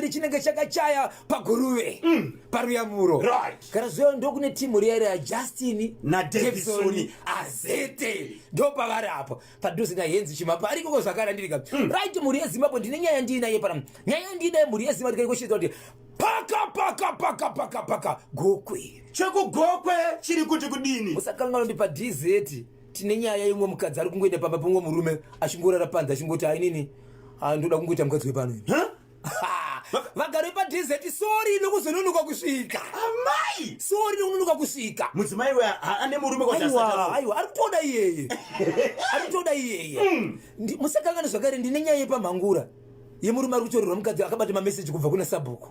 chibhadhiri chinenge chakachaya paguruve paruyamuro. Right. Kana zveo ndokune timu riya ya Justin naDavison Azete ndo pavari apo padhuze naHenzi Chimapa ariko ko zvakarandirika. Right, mhuri yeZimbabwe ndine nyaya ndinaye pana. Nyaya ndinaye mhuri yeZimbabwe ikoshedza kuti paka gokwe. Chekugokwe chiri kuti kudini? Musakangana ndi pa DZ tine nyaya imwe mukadzi ari kungoenda pamba pomwe murume achingorara panza achingoti ainini ndoda kungoita mukadzi wepano ini. Vagari pa DZ sorry nokuzononoka kusvika. Amai Sorry nokunonoka kusvika. Mudzimai we ane murume kwa jasata. Aiwa ari kutoda iyeye. Ari kutoda iyeye. Musakangana zvakare ndine nyaya yepamhangura yemurume ari kutorerwa mukadzi akabata mameseji kubva kuna Sabhuku.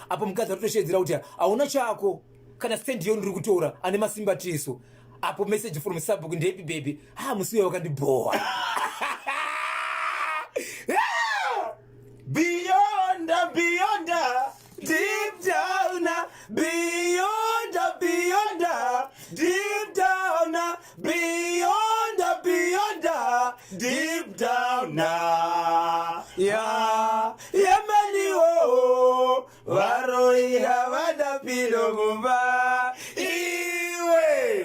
Apo mukadzi aritoshedzera kuti hauna chako kana stand yoni uri kutora ane masimbatiso. Apo message from Sabhuku ndepi baby. Musiwe wakandiboa. Beyond, deep down, beyond, deep down, beyond, deep down. Yeah, mani o, varoi havada pilo mumba.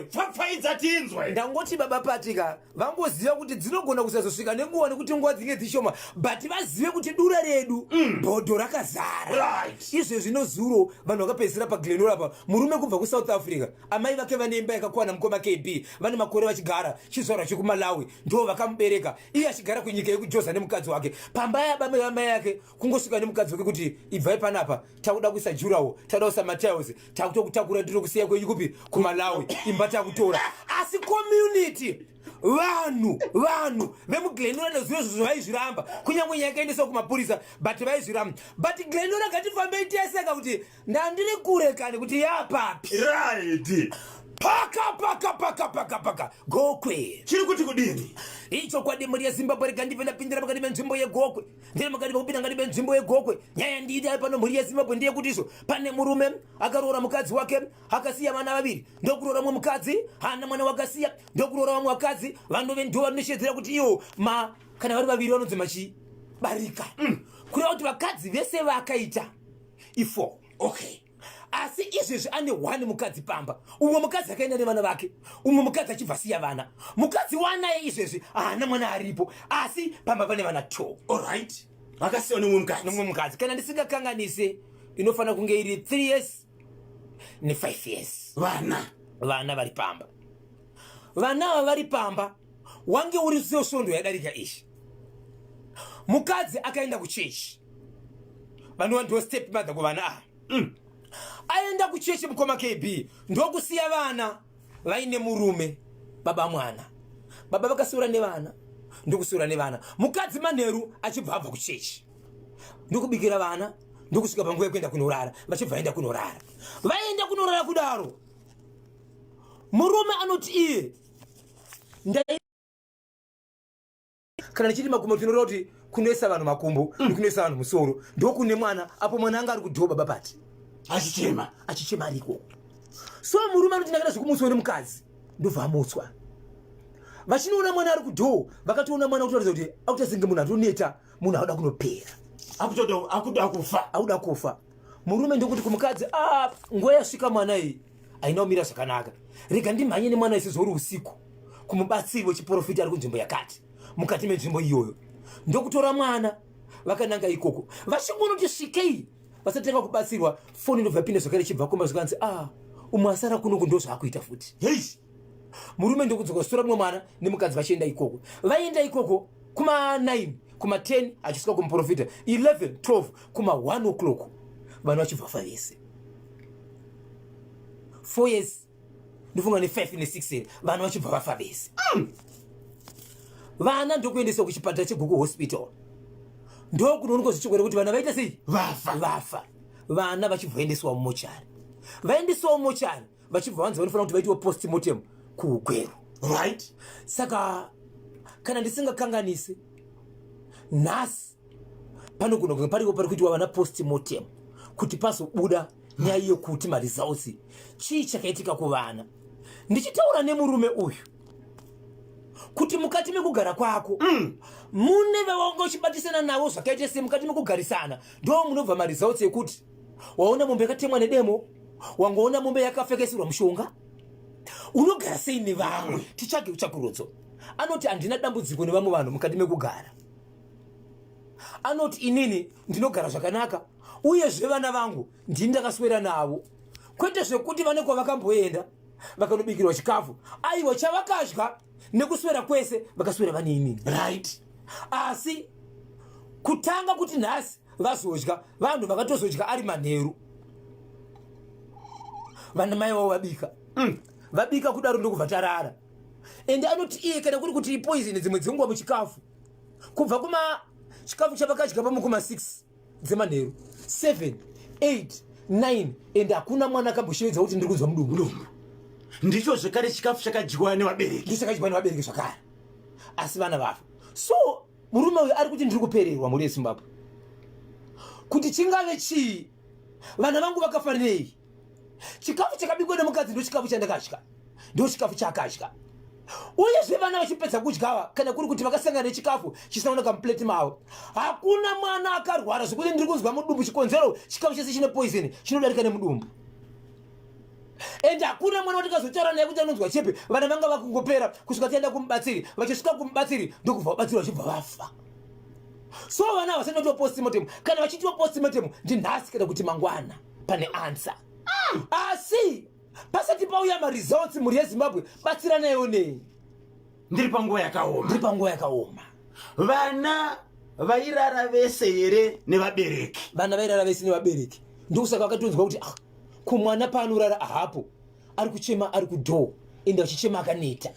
Fafaidza tinzwe. Ndangoti baba Patika vangoziva kuti dzinogona kusazosvika nenguva nekuti nguva dzinge dzishoma, but vazive kuti dura redu bhodho rakazara. Right. Izvo zvino zuro vanhu vakapedzisira paGlenora apa murume kubva kuSouth Africa, amai vake vane imba yakakwana mukoma KB, vane makore vachigara chizvarwa chekuMalawi, ndo vakamubereka iye achigara kunyika yekuJoza nemukadzi wake. Pamba yabamai yake kungosvika nemukadzi wake kuti ibvai panapa takuda kuisa jurawo, takuda kuisa matiles, takutokutakura tiri kusiya kweyikupi kuMalawi, imba takutora. Asi community vanhu vemuGlenora nezviro zvizvo vaizviramba, kunyangwe nyaya yakaendeswa kumapurisa but vaizviramba. But Glenora ngatifambei tieseka kuti ndandiri kure kani kuti yapapi. Right. Paka gokwe chiri kuti kudini? icho kwadi muri yeZimbabwe rekandipenda pindira pakati penzvimbo yegokwe ndiri makati pakupinda ngati penzvimbo yegokwe. Nyaya ndiri pano muri yeZimbabwe ndiye kuti izvo pane murume akaroora mukadzi wake akasiya vana vaviri, ndokuroora mumwe mukadzi hana mwana wakasiya, ndokuroora vamwe vakadzi vanhu ndo vanoshedzera kuti iwo kana vari vaviri vanonzi machibarika. Kureva kuti vakadzi vese vakaita ifo. Okay. Asi izvezvi ane one mukadzi pamba, umwe mukadzi akaenda nevana vake, umwe mukadzi achibva siya vana, mukadzi wanaye izvezvi haana mwana aripo, asi pamba pane vana 2. Alright. Vakasiya nemumwe mukadzi. Kana ndisingakanganise inofanira kunge iri 3 years ne5 years. Vana vari pamba. Vana vari pamba wange uri svondo yadarika izvi. Mukadzi akaenda kuchechi, vanhu ndo step mother kuvana aenda kuchechi mukoma KB ndokusiya vana vaine murume baba mwana. Baba vakasura nevana ndokusura nevana. Mukadzi manheru achibva abva kuchechi ndokubikira vana ndokusvika panguva yekuenda kunorara, vachibva vaenda kunorara. Vaenda kunorara kudaro murume anoti iye kana chiri makumbo tinoreva kuti kunoisa vanhu makumbo kunoisa vanhu musoro, ndokune mwana apo mwana anga ari kudhoba babati achichema ariko. So murume anoti ndakada zvokumutswa nemukadzi ndobva amutswa. Vachinoona mwana ari kudhoo vakatoona mwana kutoratidza kuti akutazenge munhu atoneta, munhu auda kunopera, auda kufa. Murume ndokuti kumukadzi nguva yasvika mwana iyi haina kumira zvakanaka, rega ndimhanye nemwana isizori usiku kumubatsiri wechiprofita ari kunzvimbo yakati mukati menzvimbo iyoyo. Ndokutora mwana vakananga ikoko. Vachingonoti svikei vasatanga kubatsirwa, foni ndobva yapinda zvakare chibva komba zvikanzi umwe asara kunoku ndo zvaakuita futi. Murume ndokudzoka kutora mumwe mwana nemukadzi vachienda ikoko. Vaenda ikoko kuma9 kuma10 achisvika kumuprofita 11 12 kuma1 o'clock vanhu vachibvafa vese. 4 years ndofunga ne5 ne6 vanhu vachibva vafa vese. Vana ndokuendeswa kuchipatara cheGuku Hospital, ndokunoonekwa zvichikwera kuti vana vaita sei vafa. Vana vachibvaendeswa mumochari, vaendeswa mumochari vachibva vanzi vanofanira kuti vaitiwe postmortem kuugweru. Right. Saka kana ndisingakanganise nhasi panogona kunge paripo pari kuitiwa vana postmortem kuti pazobuda nyaya yokuti maresults chii chakaitika kuvana. Ndichitaura nemurume uyu, kuti mukati mekugara kwako mune vawanga uchibatisana navo zvakaita semukati mekugarisana ndo munobva maresults ekuti waona mombe yakatemwa nedemo, wangoona mombe yakapfekesirwa mushonga. Unogara sei nevamwe? Tichage uchakurudzo. Anoti andina dambudziko nevamwe vanhu mukati mekugara. Anoti inini ndinogara zvakanaka uye zvevana vangu ndini ndakaswera navo. Kwete zvekuti vane kwavakamboenda vakanobikirwa chikafu aiwa chavakadya nekuswera kwese vakaswera vane inini. Right. Asi kutanga kuti nhasi vazodya vanhu vakatozodya ari manheru. Vana mai vavo vabika. Vabika kudaro ndokubva tarara. Ende anoti iye kana kuri kuti poison dzimwe dzenguva muchikafu. Kubva kuma chikafu chavakadya pamukuma 6 dzemanheru 7 8 9 ende hakuna mwana akamboshevedza kuti ndiri kunzwa mudumbu. Ndicho zvekare chikafu chakadyiwa nevabereki. Ndicho chakadyiwa nevabereki zvakare. Asi vana vafa. So murume uyu ari kuti ndiri kupererwa muri yeZimbabwe. Kuti chingave chii? Vana vangu vakafa nei? Chikafu chakabikwa nemukadzi ndo chikafu chandakadya. Ndo chikafu chakadya. Uye zvevana vachipedza kudyawa kana kuri kuti vakasangana nechikafu chisaoneka muplate mavo. Hakuna mwana akarwara zvekuti ndiri kunzwa mudumbu chikonzero chikafu chese chine poison chinodarika nemudumbu. Ende hakuna mwana watakazotaura naye kuti anonzwa chepe vana vanga vakungopera kusvika tienda kumubatsiri vachisvika kumubatsiri ndokubva vabatsiri vachibva vafa. So vana vasinotiwa postmortem kana vachitiwa postmortem ndinhasi kana kuti mangwana pane answer. Asi pasati pauya maresults muri yeZimbabwe batsiranaiwo nei. Ndiri panguva yakaoma. Ndiri panguva yakaoma. Vana vairara vese here nevabereki. Vana vairara vese nevabereki. Ndokusaka vakatonzwa kuti kumwana paanorara hapo ari kuchema ari kudhoo ende vachichema akaneta.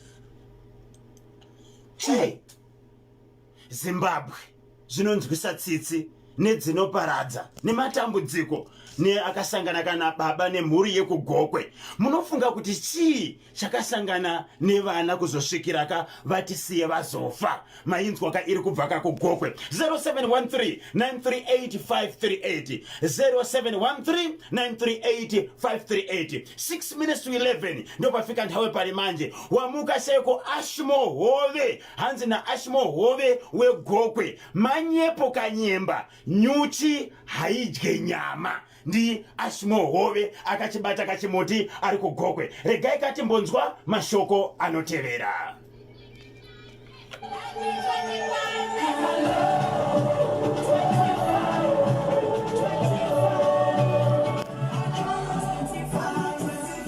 Hey. Zimbabwe zvinonzwisa tsitsi nedzinoparadza nematambudziko neakasangana kana baba nemhuri yekugokwe. Munofunga kuti chii chakasangana nevana kuzosvikira ka vatisiye vazofa? Mainzwa ka iri kubva kakugokwe. 0713-938-538 0713-938-538 6 minutes to 11 ndopafika nthawe pari manje. Wamuka seko Ashmo Hove, hanzi na Ashmo Hove wegokwe. Manyepo kanyemba nyuchi haidye nyama. Ndi Ashmo Hove akachibata kachimoti ari kugokwe. Regai kati mbonzwa mashoko anotevera.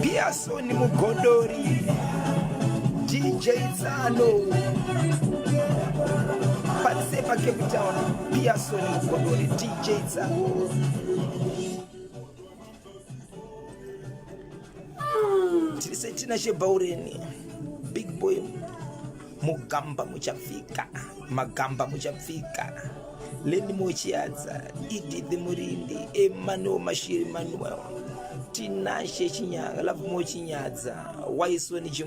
Piasoni Mugodori DJ Zano Palisepa Cape Town. Piasoni Mugodori DJ Zano. Tilisetina Shebaureni Big Boy Mugamba muchafika Magamba muchafika Leni mochiadza Ididi Murindi Emmanuel Mashiri Manuel Tinashe Chinyanga Love mochinyadza Waisoni